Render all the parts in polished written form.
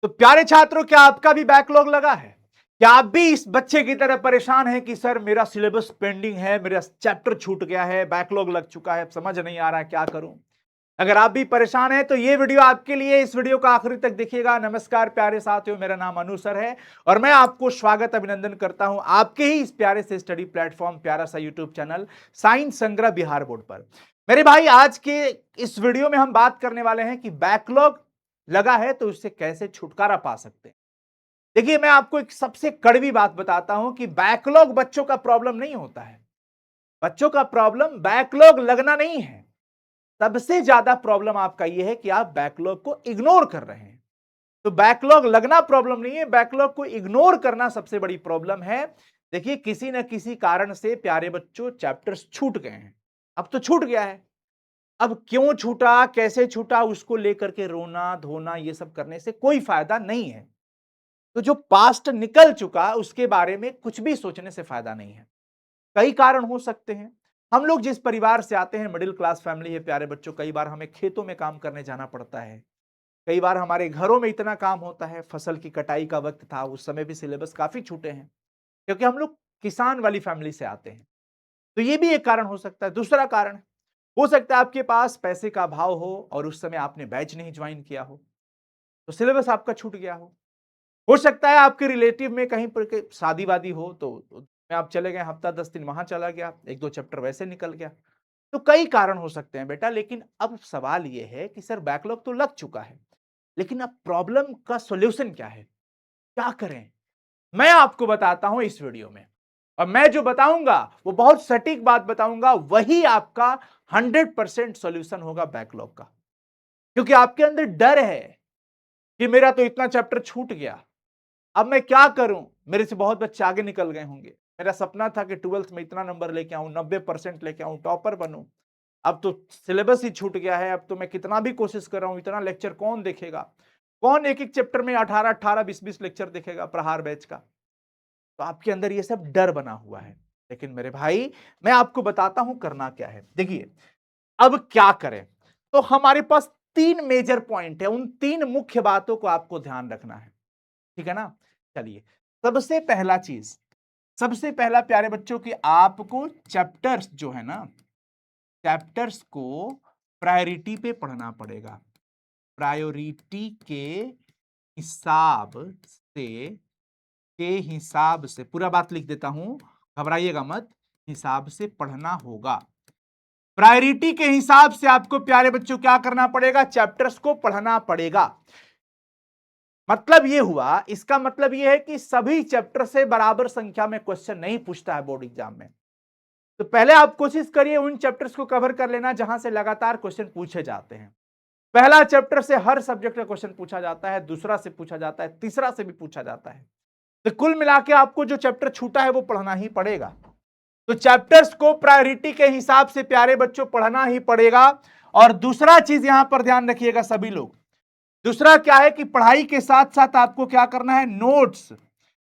तो प्यारे छात्रों, क्या आपका भी बैकलॉग लगा है? क्या आप भी इस बच्चे की तरह परेशान हैं कि सर मेरा सिलेबस पेंडिंग है, मेरा चैप्टर छूट गया है, बैकलॉग लग चुका है, समझ नहीं आ रहा है क्या करूं? अगर आप भी परेशान हैं तो ये वीडियो आपके लिए, इस वीडियो को आखिरी तक देखिएगा। नमस्कार प्यारे साथियों, मेरा नाम अनु सर है और मैं आपको स्वागत अभिनंदन करता हूं आपके ही इस प्यारे से स्टडी प्लेटफॉर्म, प्यारा सा यूट्यूब चैनल साइंस संग्रह बिहार बोर्ड पर। मेरे भाई, आज के इस वीडियो में हम बात करने वाले हैं कि बैकलॉग लगा है तो उससे कैसे छुटकारा पा सकते हैं। देखिए, मैं आपको एक सबसे कड़वी बात बताता हूं कि बैकलॉग बच्चों का प्रॉब्लम नहीं होता है। बच्चों का प्रॉब्लम बैकलॉग लगना नहीं है। सबसे ज्यादा प्रॉब्लम आपका यह है कि आप बैकलॉग को इग्नोर कर रहे हैं। तो बैकलॉग लगना प्रॉब्लम नहीं है, बैकलॉग को इग्नोर करना सबसे बड़ी प्रॉब्लम है। देखिए, किसी न किसी कारण से प्यारे बच्चों चैप्टर्स छूट गए हैं। अब तो छूट गया है। अब क्यों छूटा, कैसे छूटा, उसको लेकर के रोना धोना ये सब करने से कोई फायदा नहीं है। तो जो पास्ट निकल चुका उसके बारे में कुछ भी सोचने से फायदा नहीं है। कई कारण हो सकते हैं। हम लोग जिस परिवार से आते हैं, मिडिल क्लास फैमिली है प्यारे बच्चों, कई बार हमें खेतों में काम करने जाना पड़ता है। कई बार हमारे घरों में इतना काम होता है, फसल की कटाई का वक्त था, उस समय भी सिलेबस काफी छूटे हैं, क्योंकि हम लोग किसान वाली फैमिली से आते हैं। तो ये भी एक कारण हो सकता है। दूसरा कारण हो सकता है आपके पास पैसे का अभाव हो और उस समय आपने बैच नहीं ज्वाइन किया हो, तो सिलेबस आपका छूट गया हो सकता है आपके रिलेटिव में कहीं पर के शादी वादी हो तो में आप चले गए, हफ्ता 10 दिन वहां चला गया, एक दो चैप्टर वैसे निकल गया। तो कई कारण हो सकते हैं बेटा, लेकिन अब सवाल यह है कि सर बैकलॉग तो लग चुका है, लेकिन अब प्रॉब्लम का सॉल्यूशन क्या है, क्या करें? मैं आपको बताता हूं इस वीडियो में। और मैं जो बताऊंगा वो बहुत सटीक बात बताऊंगा, वही आपका 100% सॉल्यूशन होगा बैकलॉग का। क्योंकि आपके अंदर डर है कि मेरा तो इतना चैप्टर छूट गया, अब मैं क्या करूं? मेरे से बहुत बच्चे आगे निकल गए होंगे। मेरा सपना था कि 12th में इतना नंबर लेके आऊं, 90% लेके आऊं, टॉपर बनूं। अब तो सिलेबस ही छूट गया है। अब तो मैं कितना भी कोशिश कर रहा हूं, इतना लेक्चर कौन देखेगा? कौन एक एक चैप्टर में 18 20 लेक्चर देखेगा प्रहार बैच का? तो आपके अंदर ये सब डर बना हुआ है। लेकिन मेरे भाई, मैं आपको बताता हूं करना क्या है। देखिए, अब क्या करें? तो हमारे पास 3 मेजर पॉइंट है, उन 3 मुख्य बातों को आपको ध्यान रखना है। ठीक है ना? चलिए, सबसे पहला चीज, सबसे पहला प्यारे बच्चों की आपको चैप्टर्स जो है ना, चैप्टर्स को प्रायोरिटी पे पढ़ना पड़ेगा। प्रायोरिटी हिसाब से के हिसाब से पूरा बात लिख देता हूं, घबराइएगा मत, हिसाब से पढ़ना होगा। प्रायोरिटी के हिसाब से आपको प्यारे बच्चों क्या करना पड़ेगा? चैप्टर्स को पढ़ना पड़ेगा। मतलब ये हुआ, इसका मतलब ये है कि सभी चैप्टर से बराबर संख्या में क्वेश्चन नहीं पूछता है बोर्ड एग्जाम में। तो पहले आप कोशिश करिए उन चैप्टर्स को कवर कर लेना जहां से लगातार क्वेश्चन पूछे जाते हैं। पहला चैप्टर से हर सब्जेक्ट का क्वेश्चन पूछा जाता है, दूसरा से पूछा जाता है, तीसरा से भी पूछा जाता है। तो कुल मिला के आपको जो चैप्टर छूटा है वो पढ़ना ही पड़ेगा। तो चैप्टर्स को प्रायोरिटी के हिसाब से प्यारे बच्चों पढ़ना ही पड़ेगा। और दूसरा चीज यहां पर ध्यान रखिएगा सभी लोग, दूसरा क्या है कि पढ़ाई के साथ साथ आपको क्या करना है? नोट्स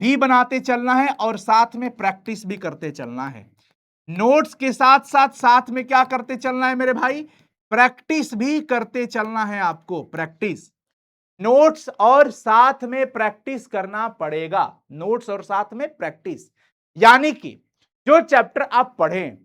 भी बनाते चलना है और साथ में प्रैक्टिस भी करते चलना है। नोट्स के साथ साथ साथ में क्या करते चलना है मेरे भाई? प्रैक्टिस भी करते चलना है आपको। प्रैक्टिस, नोट्स और साथ में प्रैक्टिस करना पड़ेगा। नोट्स और साथ में प्रैक्टिस, यानी कि जो चैप्टर आप पढ़ें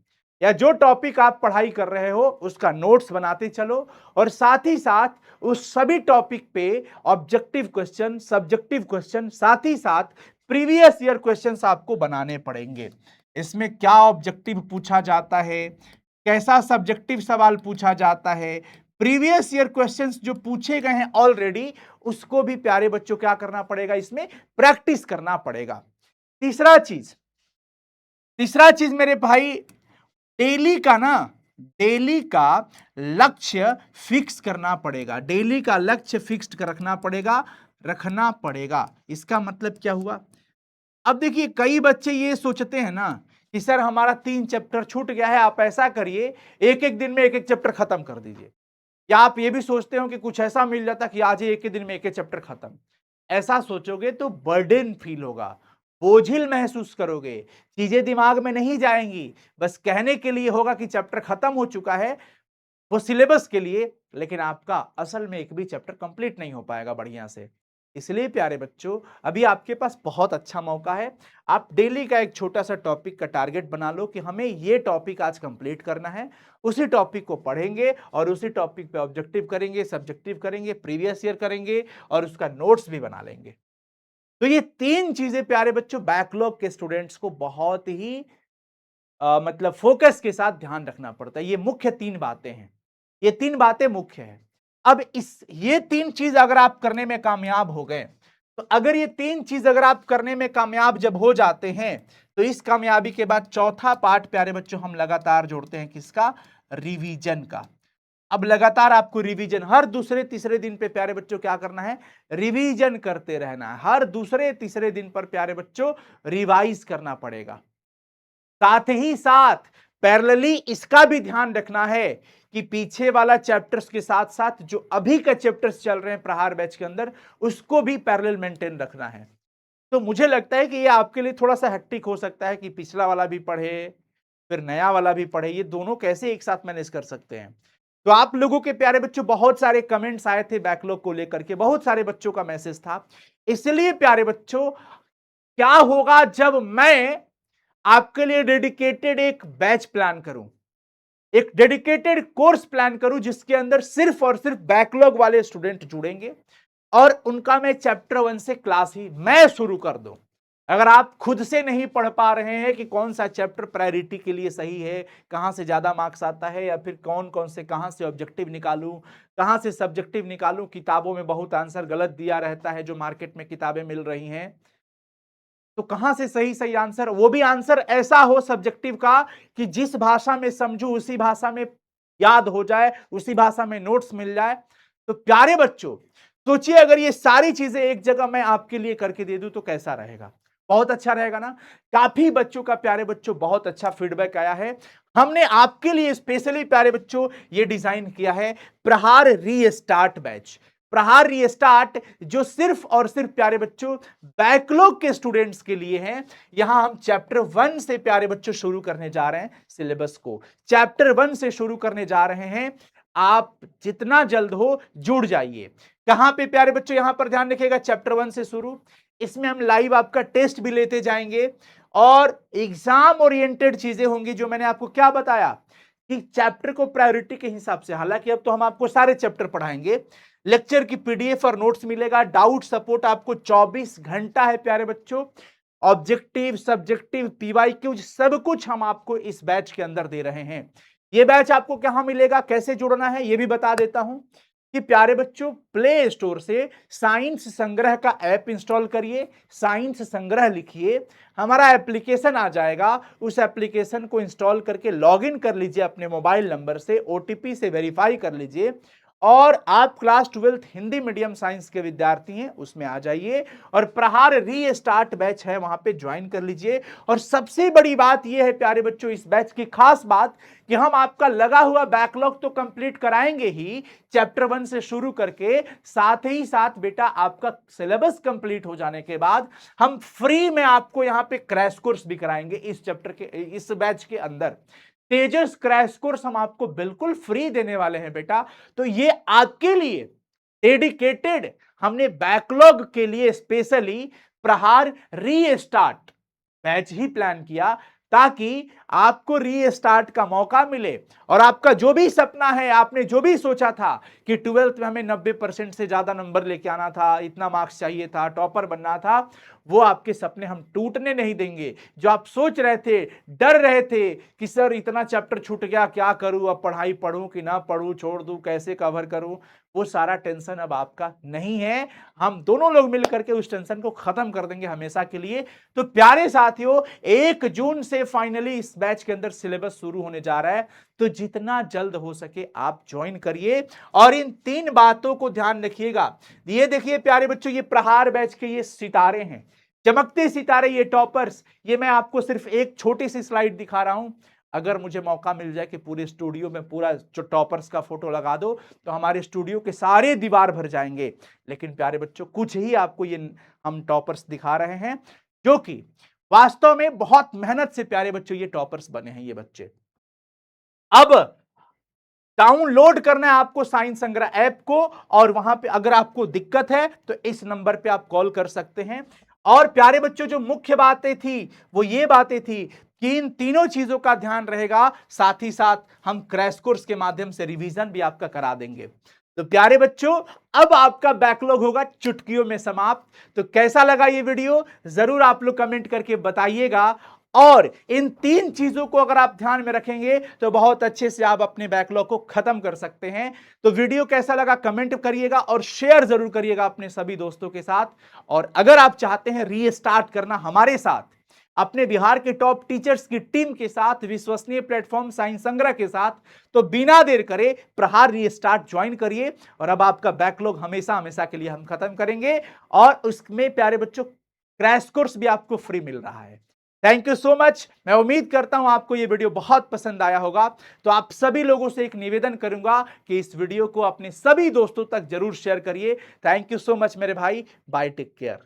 या जो टॉपिक आप पढ़ाई कर रहे हो उसका नोट्स बनाते चलो, और साथ ही साथ उस सभी टॉपिक पे ऑब्जेक्टिव क्वेश्चन, सब्जेक्टिव क्वेश्चन, साथ ही साथ प्रीवियस ईयर क्वेश्चंस आपको बनाने पड़ेंगे। इसमें क्या ऑब्जेक्टिव पूछा जाता है, कैसा सब्जेक्टिव सवाल पूछा जाता है, प्रीवियस ईयर क्वेश्चंस जो पूछे गए हैं ऑलरेडी, उसको भी प्यारे बच्चों क्या करना पड़ेगा? इसमें प्रैक्टिस करना पड़ेगा। तीसरा चीज, तीसरा चीज मेरे भाई, डेली का ना, डेली का लक्ष्य फिक्स करना पड़ेगा। डेली का लक्ष्य फिक्स रखना पड़ेगा, रखना पड़ेगा। इसका मतलब क्या हुआ? अब देखिए, कई बच्चे ये सोचते हैं ना कि सर हमारा 3 चैप्टर छूट गया है, आप ऐसा करिए एक एक दिन में एक एक चैप्टर खत्म कर दीजिए। या आप ये भी सोचते हो कि कुछ ऐसा मिल जाता कि आज ही एक ही दिन में एक एक चैप्टर खत्म। ऐसा सोचोगे तो बर्डन फील होगा, बोझिल महसूस करोगे, चीजें दिमाग में नहीं जाएंगी। बस कहने के लिए होगा कि चैप्टर खत्म हो चुका है, वो सिलेबस के लिए, लेकिन आपका असल में एक भी चैप्टर कंप्लीट नहीं हो पाएगा बढ़िया से। इसलिए प्यारे बच्चों, अभी आपके पास बहुत अच्छा मौका है। आप डेली का एक छोटा सा टॉपिक का टारगेट बना लो कि हमें ये टॉपिक आज कंप्लीट करना है। उसी टॉपिक को पढ़ेंगे और उसी टॉपिक पे ऑब्जेक्टिव करेंगे, सब्जेक्टिव करेंगे, प्रीवियस ईयर करेंगे और उसका नोट्स भी बना लेंगे। तो ये तीन चीजें प्यारे बच्चों बैकलॉग के स्टूडेंट्स को बहुत ही मतलब फोकस के साथ ध्यान रखना पड़ता है। ये मुख्य तीन बातें हैं, ये तीन बातें मुख्य हैं। अब ये तीन चीज अगर आप करने में कामयाब हो गए, तो अगर ये तीन चीज अगर आप करने में कामयाब जब हो जाते हैं, तो इस कामयाबी के बाद चौथा पार्ट प्यारे बच्चों हम लगातार जोड़ते हैं, किसका? रिवीजन का। अब लगातार आपको रिवीजन हर दूसरे तीसरे दिन पे प्यारे बच्चों क्या करना है? रिवीजन करते रहना है। हर दूसरे तीसरे दिन पर प्यारे बच्चों रिवाइज करना पड़ेगा। साथ ही साथ पैरेलली इसका भी ध्यान रखना है कि पीछे वाला चैप्टर्स के साथ साथ जो अभी का चैप्टर्स चल रहे हैं प्रहार बैच के अंदर, उसको भी पैरेलल मेंटेन रखना है। तो मुझे लगता है कि ये आपके लिए थोड़ा सा हेक्टिक हो सकता है कि पिछला वाला भी पढ़े, फिर नया वाला भी पढ़े। ये दोनों कैसे एक साथ मैनेज कर सकते हैं? तो आप लोगों के प्यारे बच्चों बहुत सारे कमेंट्स आए थे बैकलॉग को लेकर के, बहुत सारे बच्चों का मैसेज था। इसलिए प्यारे बच्चों, क्या होगा जब मैं आपके लिए डेडिकेटेड एक बैच प्लान करूं, एक डेडिकेटेड कोर्स प्लान करूं, जिसके अंदर सिर्फ और सिर्फ बैकलॉग वाले स्टूडेंट जुड़ेंगे और उनका मैं चैप्टर 1 से क्लास ही मैं शुरू कर दूं। अगर आप खुद से नहीं पढ़ पा रहे हैं कि कौन सा चैप्टर प्रायोरिटी के लिए सही है, कहां से ज्यादा मार्क्स आता है, या फिर कौन कौन से कहां से ऑब्जेक्टिव निकालूं, कहां से सब्जेक्टिव निकालूं, किताबों में बहुत आंसर गलत दिया रहता है जो मार्केट में किताबें मिल रही हैं, तो कहां से सही सही आंसर, वो भी आंसर ऐसा हो सब्जेक्टिव का कि जिस भाषा में समझू उसी भाषा में याद हो जाए, उसी भाषा में नोट्स मिल जाए। तो प्यारे बच्चों, सोचिए अगर ये सारी चीजें एक जगह मैं आपके लिए करके दे दूं तो कैसा रहेगा? बहुत अच्छा रहेगा ना? काफी बच्चों का प्यारे बच्चों बहुत अच्छा फीडबैक आया है। हमने आपके लिए स्पेशली प्यारे बच्चों ये डिजाइन किया है प्रहार रीस्टार्ट बैच। प्रहार रीस्टार्ट जो सिर्फ और सिर्फ प्यारे बच्चों बैकलॉग के स्टूडेंट्स के लिए हैं। यहां हम चैप्टर 1 से प्यारे बच्चों शुरू करने जा रहे हैं, सिलेबस को चैप्टर 1 से शुरू करने जा रहे हैं। आप जितना जल्द हो जुड़ जाइए। कहां पे प्यारे बच्चों, यहां पर ध्यान रखिएगा, चैप्टर 1 से शुरू। इसमें हम लाइव आपका टेस्ट भी लेते जाएंगे और एग्जाम ओरिएंटेड चीजें होंगी। जो मैंने आपको क्या बताया कि चैप्टर को प्रायोरिटी के हिसाब से, हालांकि अब तो हम आपको सारे चैप्टर पढ़ाएंगे, लेक्चर की पीडीएफ और नोट्स मिलेगा, डाउट सपोर्ट आपको 24 घंटा है प्यारे बच्चों, ऑब्जेक्टिव सब्जेक्टिव पीवाईक्यू सब कुछ हम आपको इस बैच के अंदर दे रहे हैं। ये बैच आपको कहां मिलेगा, कैसे जुड़ना है, ये भी बता देता हूं कि प्यारे बच्चों प्ले स्टोर से साइंस संग्रह का ऐप इंस्टॉल करिए, साइंस संग्रह लिखिए, हमारा एप्लीकेशन आ जाएगा। उस एप्लीकेशन को इंस्टॉल करके लॉगिन कर लीजिए अपने मोबाइल नंबर से, ओटीपी से वेरीफाई कर लीजिए और आप class 12th Hindi medium science के विद्यार्थी हैं, उसमें आ जाइए और प्रहार रीस्टार्ट बैच है वहां पे ज्वाइन कर लीजिए। और सबसे बड़ी बात यह है प्यारे बच्चों, इस बैच की खास बात कि हम आपका लगा हुआ बैकलॉग तो कंप्लीट कराएंगे ही चैप्टर 1 से शुरू करके, साथ ही साथ बेटा आपका सिलेबस कंप्लीट हो जाने के बाद हम फ्री में आपको यहां पे क्रैश कोर्स भी कराएंगे इस चैप्टर के, इस बैच के अंदर तेजस क्रैश कोर्स हम आपको बिल्कुल फ्री देने वाले हैं बेटा। तो ये आपके लिए डेडिकेटेड हमने बैकलॉग के लिए स्पेशली प्रहार रीस्टार्ट बैच ही प्लान किया, ताकि आपको रीस्टार्ट का मौका मिले और आपका जो भी सपना है, आपने जो भी सोचा था कि 12th में हमें 90% से ज्यादा नंबर लेके आना था, इतना मार्क्स चाहिए था, टॉपर बनना था, वो आपके सपने हम टूटने नहीं देंगे। जो आप सोच रहे थे, डर रहे थे कि सर इतना चैप्टर छूट गया, क्या करूं, अब पढ़ाई पढ़ूं कि ना पढ़ूं, छोड़ दूं, कैसे कवर करूं, वो सारा टेंशन अब आपका नहीं है। हम दोनों लोग मिलकर के उस टेंशन को खत्म कर देंगे हमेशा के लिए। तो प्यारे साथियों, 1 जून से फाइनली इस बैच के अंदर सिलेबस शुरू होने जा रहा है, तो जितना जल्द हो सके आप ज्वाइन करिए और इन 3 बातों को ध्यान रखिएगा। ये देखिए प्यारे बच्चों, ये प्रहार बैच के ये सितारे हैं, चमकते सितारे, ये टॉपर्स। ये मैं आपको सिर्फ एक छोटी सी स्लाइड दिखा रहा हूं। अगर मुझे मौका मिल जाए कि पूरे स्टूडियो में पूरा जो टॉपर्स का फोटो लगा दो, तो हमारे स्टूडियो के सारे दीवार भर जाएंगे। लेकिन प्यारे बच्चों, कुछ ही आपको ये हम टॉपर्स दिखा रहे हैं, जो कि वास्तव में बहुत मेहनत से प्यारे बच्चों ये टॉपर्स बने हैं ये बच्चे। अब डाउनलोड करना है आपको साइंस संग्रह ऐप को, और वहां पे अगर आपको दिक्कत है तो इस नंबर पे आप कॉल कर सकते हैं। और प्यारे बच्चों, जो मुख्य बातें थी वो ये बातें थी कि इन तीनों चीजों का ध्यान रहेगा, साथ ही साथ हम क्रैश कोर्स के माध्यम से रिवीजन भी आपका करा देंगे। तो प्यारे बच्चों, अब आपका बैकलॉग होगा चुटकियों में समाप्त। तो कैसा लगा ये वीडियो, जरूर आप लोग कमेंट करके बताइएगा। और इन तीन चीजों को अगर आप ध्यान में रखेंगे तो बहुत अच्छे से आप अपने बैकलॉग को खत्म कर सकते हैं। तो वीडियो कैसा लगा कमेंट करिएगा और शेयर जरूर करिएगा अपने सभी दोस्तों के साथ। और अगर आप चाहते हैं रीस्टार्ट करना हमारे साथ, अपने बिहार के टॉप टीचर्स की टीम के साथ, विश्वसनीय प्लेटफॉर्म साइंस संग्रह के साथ, तो बिना देर करे प्रहार रीस्टार्ट ज्वाइन करिए। और अब आपका बैकलॉग हमेशा हमेशा के लिए हम खत्म करेंगे, और उसमें प्यारे बच्चों क्रैश कोर्स भी आपको फ्री मिल रहा है। Thank you so much. मैं उम्मीद करता हूं आपको यह वीडियो बहुत पसंद आया होगा। तो आप सभी लोगों से एक निवेदन करूंगा कि इस वीडियो को अपने सभी दोस्तों तक जरूर शेयर करिए। थैंक यू सो मच मेरे भाई। Bye, take care.